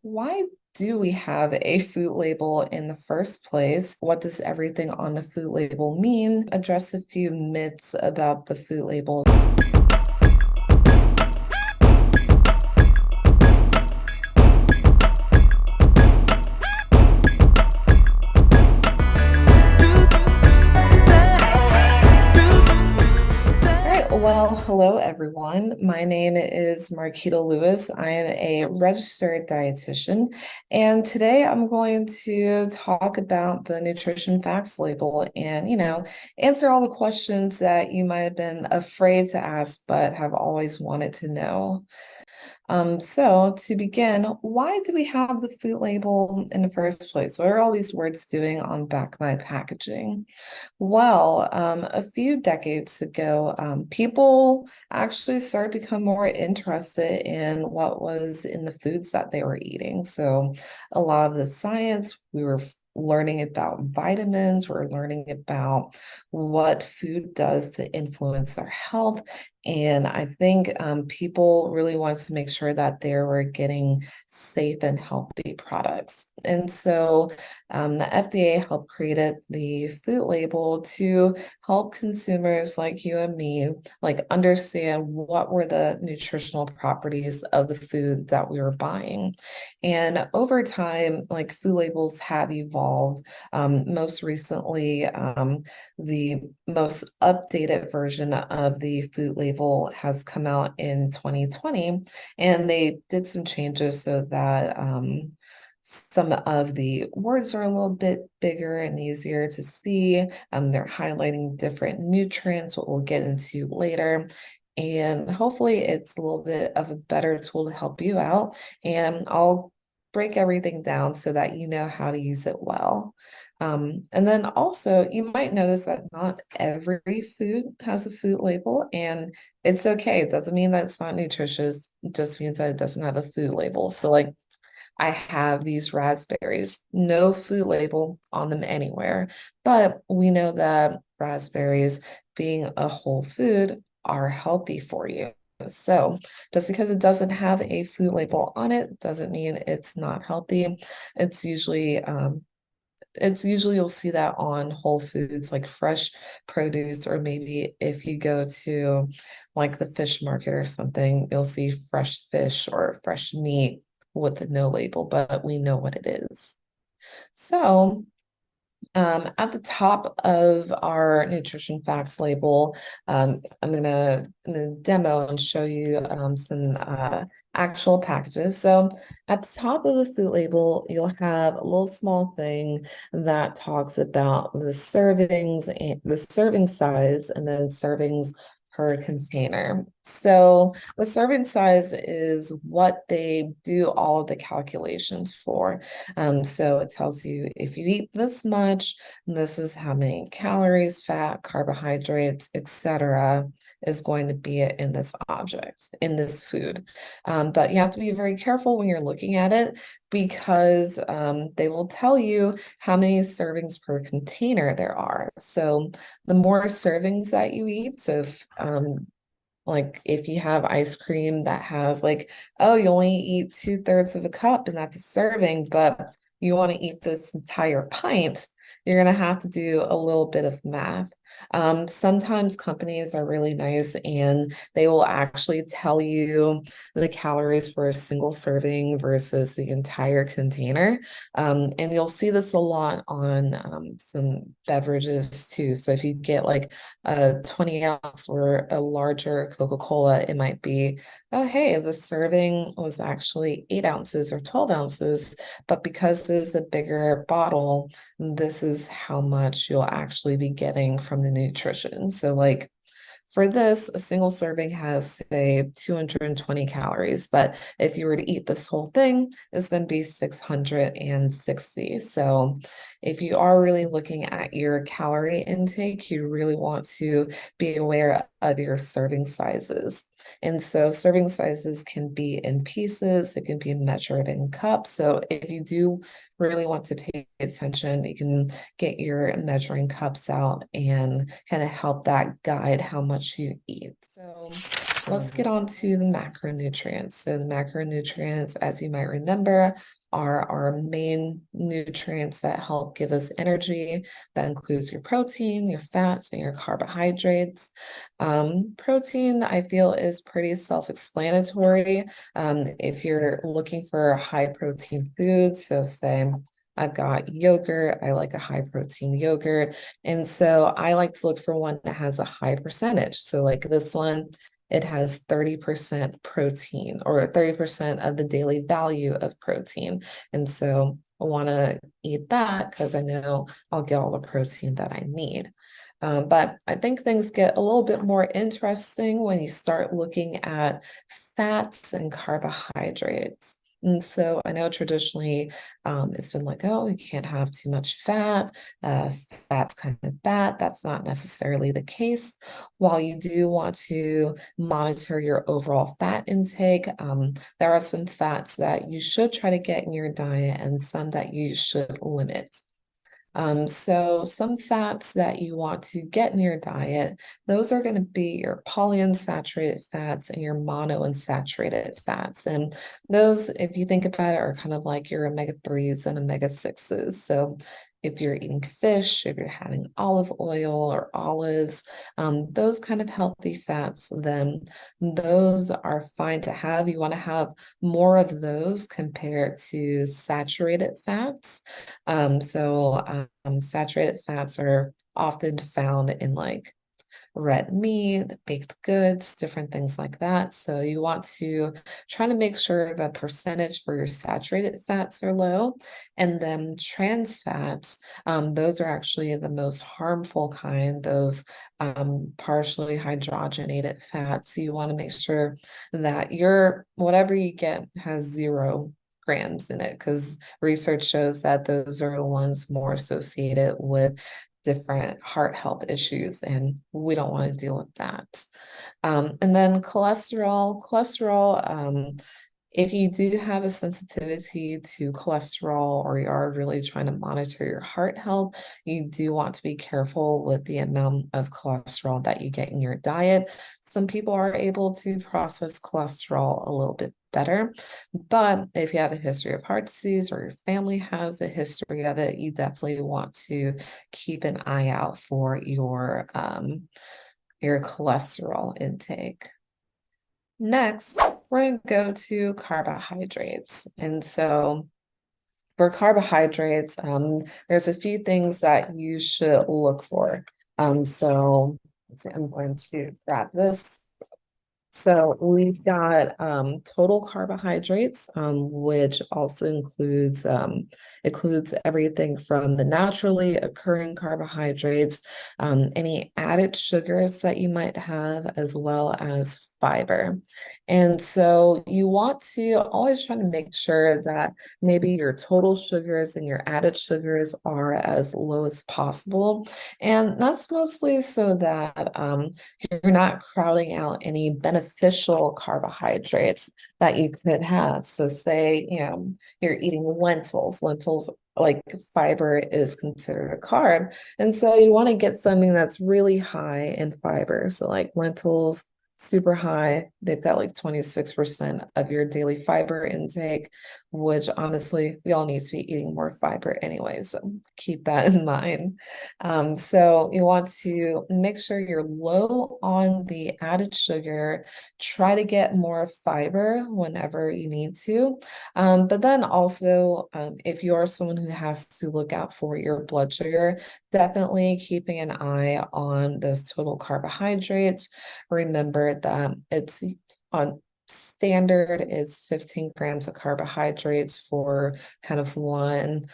Why do we have a food label in the first place? What does everything on the food label mean? Address a few myths about the food label. All right, well, hello everyone. My name is Markita Lewis. I am a registered dietitian, and today I'm going to talk about the nutrition facts label and, answer all the questions that you might have been afraid to ask but have always wanted to know. So to begin, why do we have the food label in the first place? What are all these words doing on back of my packaging? Well, a few decades ago, people actually started to become more interested in what was in the foods that they were eating. So a lot of the science, we were learning about vitamins, we're learning about what food does to influence our health. And I think people really wanted to make sure that they were getting safe and healthy products. And so the FDA helped created the food label to help consumers like you and me like understand what were the nutritional properties of the food that we were buying. And over time, like food labels have evolved. Most recently, the most updated version of the food label has come out in 2020, and they did some changes so that some of the words are a little bit bigger and easier to see. They're highlighting different nutrients, what we'll get into later. And hopefully, it's a little bit of a better tool to help you out. And I'll break everything down so that you know how to use it well. And then also, you might notice that not every food has a food label, and it's okay. It doesn't mean that it's not nutritious, it just means that it doesn't have a food label. So, like, I have these raspberries, no food label on them anywhere, but we know that raspberries, being a whole food, are healthy for you. So just because it doesn't have a food label on it doesn't mean it's not healthy. It's usually you'll see that on Whole Foods, like fresh produce, or maybe if you go to like the fish market or something, you'll see fresh fish or fresh meat with no label, but we know what it is. So, at the top of our nutrition facts label, I'm gonna demo and show you some actual packages. So at the top of the food label, you'll have a little small thing that talks about the servings and the serving size, and then servings per container. So the serving size is what they do all of the calculations for. So it tells you if you eat this much, this is how many calories, fat, carbohydrates, etc., is going to be in this object, in this food. But you have to be very careful when you're looking at it because they will tell you how many servings per container there are. So the more servings that you eat, so like if you have ice cream that has like, oh, you only eat 2/3 of a cup and that's a serving, but you want to eat this entire pint, you're gonna have to do a little bit of math. Sometimes companies are really nice and they will actually tell you the calories for a single serving versus the entire container. And you'll see this a lot on some beverages too. So if you get like a 20 ounce or a larger Coca-Cola, it might be, oh, hey, the serving was actually 8 ounces or 12 ounces, but because this is a bigger bottle, this is how much you'll actually be getting from the nutrition. So, like, for this, a single serving has, say, 220 calories, but if you were to eat this whole thing, it's going to be 660. So, if you are really looking at your calorie intake, you really want to be aware of your serving sizes. And so, serving sizes can be in pieces, it can be measured in cups. So, if you do really want to pay attention, you can get your measuring cups out and kind of help that guide how much you eat. So let's get on to the macronutrients. So the macronutrients, as you might remember, are our main nutrients that help give us energy. That includes your protein, your fats, and your carbohydrates. Protein, I feel, is pretty self-explanatory. If you're looking for high protein foods, so say I've got yogurt, I like a high protein yogurt. And so I like to look for one that has a high percentage. So like this one, it has 30% protein or 30% of the daily value of protein. And so I want to eat that because I know I'll get all the protein that I need. But I think things get a little bit more interesting when you start looking at fats and carbohydrates. And so I know traditionally it's been like, oh, you can't have too much fat. Fat's kind of bad. That's not necessarily the case. While you do want to monitor your overall fat intake, there are some fats that you should try to get in your diet and some that you should limit. So some fats that you want to get in your diet, those are going to be your polyunsaturated fats and your monounsaturated fats. And those, if you think about it, are kind of like your omega-3s and omega-6s. So if you're eating fish, if you're having olive oil or olives, those kind of healthy fats, then those are fine to have. You want to have more of those compared to saturated fats. Saturated fats are often found in like red meat, baked goods, different things like that. So you want to try to make sure the percentage for your saturated fats are low. And then trans fats, those are actually the most harmful kind, those partially hydrogenated fats. You want to make sure that your whatever you get has 0 grams in it because research shows that those are the ones more associated with different heart health issues, and we don't want to deal with that. And then cholesterol, if you do have a sensitivity to cholesterol or you are really trying to monitor your heart health, you do want to be careful with the amount of cholesterol that you get in your diet. Some people are able to process cholesterol a little bit better, but if you have a history of heart disease or your family has a history of it, you definitely want to keep an eye out for your cholesterol intake. Next, we're going to go to carbohydrates. And so for carbohydrates, there's a few things that you should look for. So let's see, I'm going to grab this. So we've got total carbohydrates, which also includes everything from the naturally occurring carbohydrates, any added sugars that you might have, as well as fiber. And so you want to always try to make sure that maybe your total sugars and your added sugars are as low as possible. And that's mostly so that you're not crowding out any beneficial carbohydrates that you could have. So say, you're eating lentils. Lentils, like fiber, is considered a carb. And so you want to get something that's really high in fiber. So like lentils, super high. They've got like 26% of your daily fiber intake, which honestly, we all need to be eating more fiber anyway. So keep that in mind. So you want to make sure you're low on the added sugar. Try to get more fiber whenever you need to. But then also, if you are someone who has to look out for your blood sugar, definitely keeping an eye on those total carbohydrates. Remember that it's on standard is 15 grams of carbohydrates for kind of one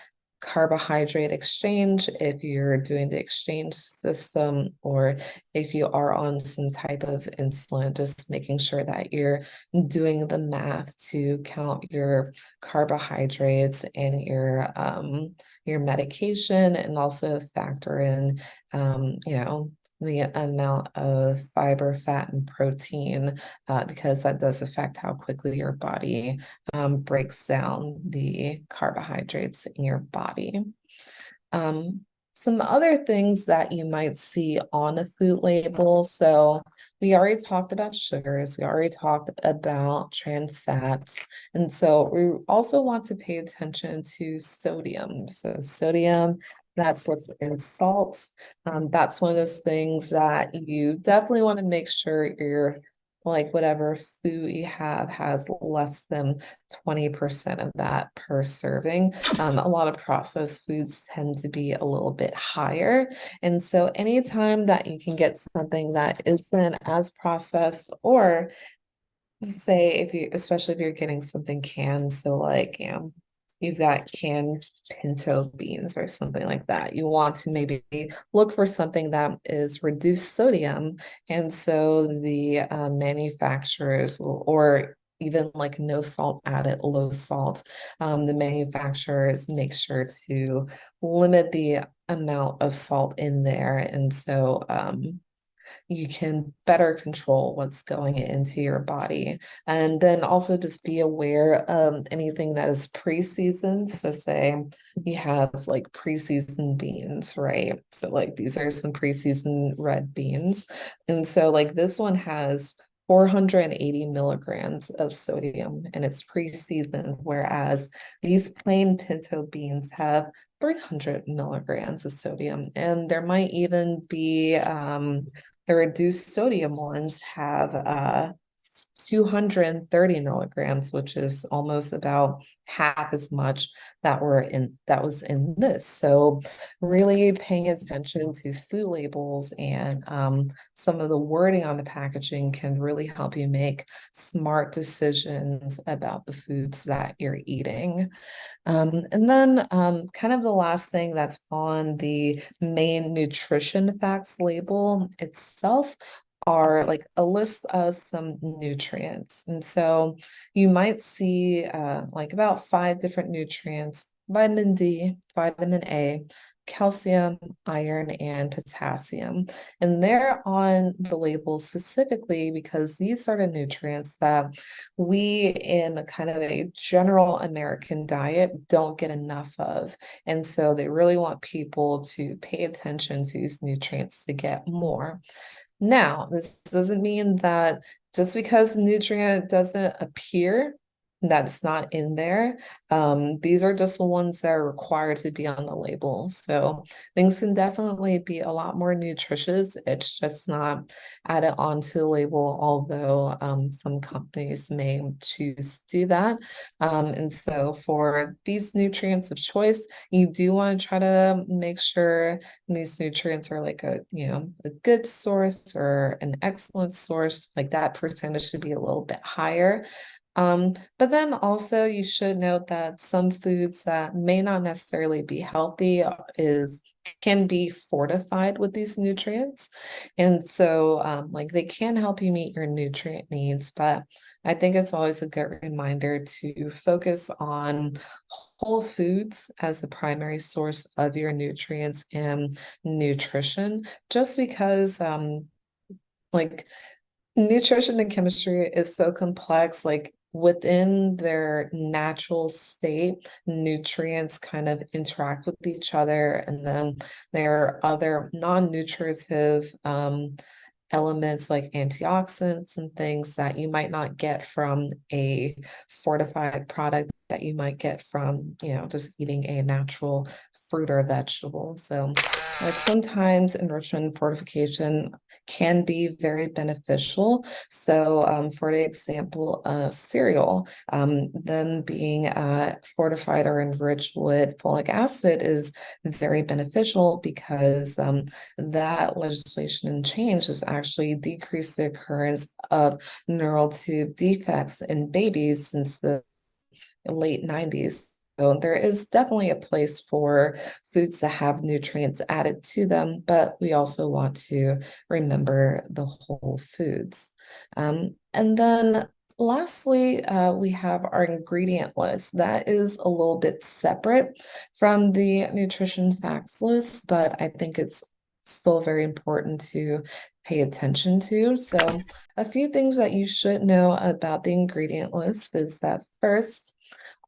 carbohydrate exchange if you're doing the exchange system, or if you are on some type of insulin, just making sure that you're doing the math to count your carbohydrates and your medication, and also factor in the amount of fiber, fat, and protein, because that does affect how quickly your body breaks down the carbohydrates in your body. some other things that you might see on a food label. So we already talked about sugars, we already talked about trans fats. And so we also want to pay attention to sodium. So sodium, that's what's in salt. That's one of those things that you definitely want to make sure you're like whatever food you have has less than 20% of that per serving. A lot of processed foods tend to be a little bit higher. And so anytime that you can get something that isn't as processed, or say if you, especially if you're getting something canned, so like, you've got canned pinto beans or something like that, you want to maybe look for something that is reduced sodium. And so the manufacturers will, or even like no salt added, low salt, the manufacturers make sure to limit the amount of salt in there. And so you can better control what's going into your body. And then also just be aware of anything that is pre-seasoned. So say you have like pre-seasoned beans, right? So like these are some pre-seasoned red beans. And so like this one has 480 milligrams of sodium and it's pre-seasoned, whereas these plain pinto beans have 300 milligrams of sodium. And there might even be the reduced sodium ones have 230 milligrams, which is almost about half as much that was in this. So really paying attention to food labels and some of the wording on the packaging can really help you make smart decisions about the foods that you're eating. And then kind of the last thing that's on the main nutrition facts label itself are like a list of some nutrients. And so you might see like about 5 different nutrients: vitamin D, vitamin A, calcium, iron, and potassium. And they're on the label specifically because these are the nutrients that we in a kind of a general American diet don't get enough of. And so they really want people to pay attention to these nutrients to get more. Now, this doesn't mean that just because the nutrient doesn't appear, that's not in there. These are just the ones that are required to be on the label. So things can definitely be a lot more nutritious. It's just not added onto the label, although some companies may choose to do that. And so for these nutrients of choice, you do want to try to make sure these nutrients are like a good source or an excellent source. Like that percentage should be a little bit higher. But then also you should note that some foods that may not necessarily be healthy is can be fortified with these nutrients. And so like they can help you meet your nutrient needs, but I think it's always a good reminder to focus on whole foods as the primary source of your nutrients and nutrition, just because like nutrition and chemistry is so complex, like within their natural state, nutrients kind of interact with each other, and then there are other non-nutritive elements like antioxidants and things that you might not get from a fortified product that you might get from, just eating a natural fruit or vegetable. So like sometimes enrichment and fortification can be very beneficial. So for the example of cereal, then being fortified or enriched with folic acid is very beneficial because that legislation and change has actually decreased the occurrence of neural tube defects in babies since the late 90s. So there is definitely a place for foods that have nutrients added to them, but we also want to remember the whole foods. And then lastly, we have our ingredient list. That is a little bit separate from the nutrition facts list, but I think it's still very important to pay attention to. So a few things that you should know about the ingredient list is that first,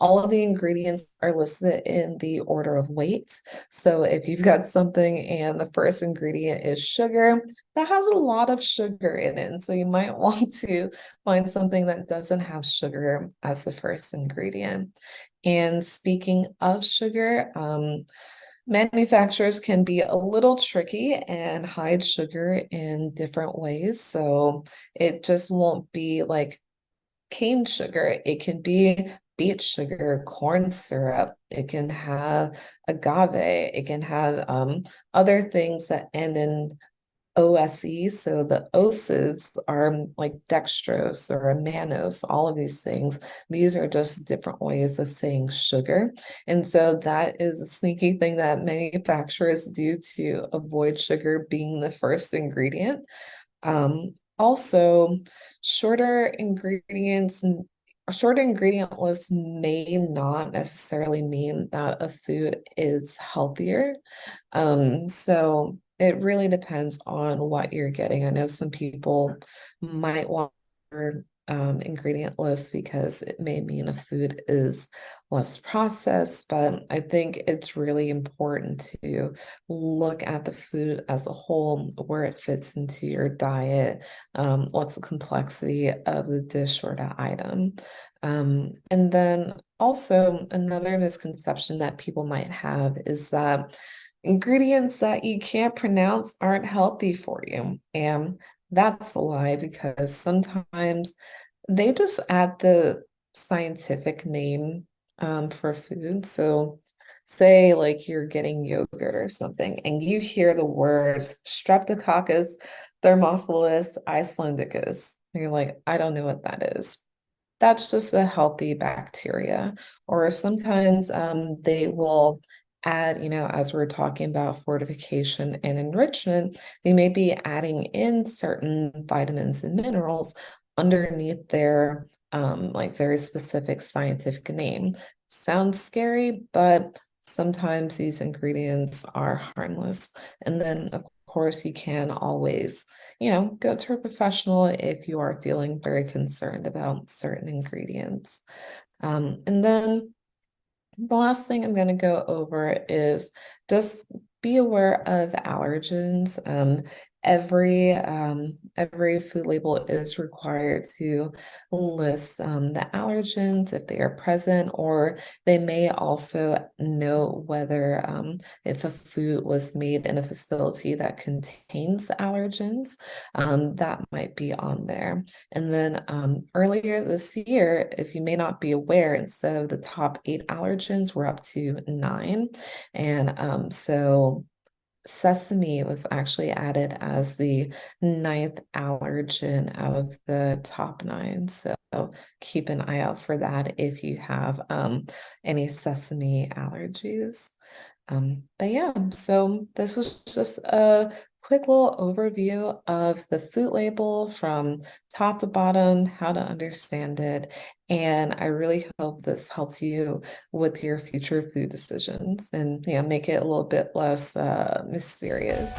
all of the ingredients are listed in the order of weight. So if you've got something and the first ingredient is sugar, that has a lot of sugar in it. And so you might want to find something that doesn't have sugar as the first ingredient. And speaking of sugar, manufacturers can be a little tricky and hide sugar in different ways. So it just won't be like cane sugar. It can be beet sugar, corn syrup. It can have agave. It can have other things that end in OSE. So the oses are like dextrose or mannose, all of these things. These are just different ways of saying sugar. And so that is a sneaky thing that manufacturers do to avoid sugar being the first ingredient. Also, shorter ingredients, a shorter ingredient list may not necessarily mean that a food is healthier. So it really depends on what you're getting. I know some people might want ingredient list because it may mean a food is less processed, but I think it's really important to look at the food as a whole, where it fits into your diet, what's the complexity of the dish or the item. And then also another misconception that people might have is that ingredients that you can't pronounce aren't healthy for you. And that's a lie because sometimes they just add the scientific name for food. So say like you're getting yogurt or something and you hear the words Streptococcus thermophilus icelandicus. And you're like, I don't know what that is. That's just a healthy bacteria. Or sometimes they will add, as we're talking about fortification and enrichment, they may be adding in certain vitamins and minerals underneath their like very specific scientific name. Sounds scary, but sometimes these ingredients are harmless. And then, of course, you can always go to a professional if you are feeling very concerned about certain ingredients. And then the last thing I'm going to go over is just be aware of allergens. Every food label is required to list the allergens if they are present, or they may also note whether if a food was made in a facility that contains allergens, that might be on there. And then earlier this year, if you may not be aware, instead of the top 8 allergens, we're up to 9. And so sesame was actually added as the ninth allergen out of the top 9. So keep an eye out for that if you have any sesame allergies. But yeah, so this was just a quick little overview of the food label from top to bottom, how to understand it. And I really hope this helps you with your future food decisions and make it a little bit less mysterious.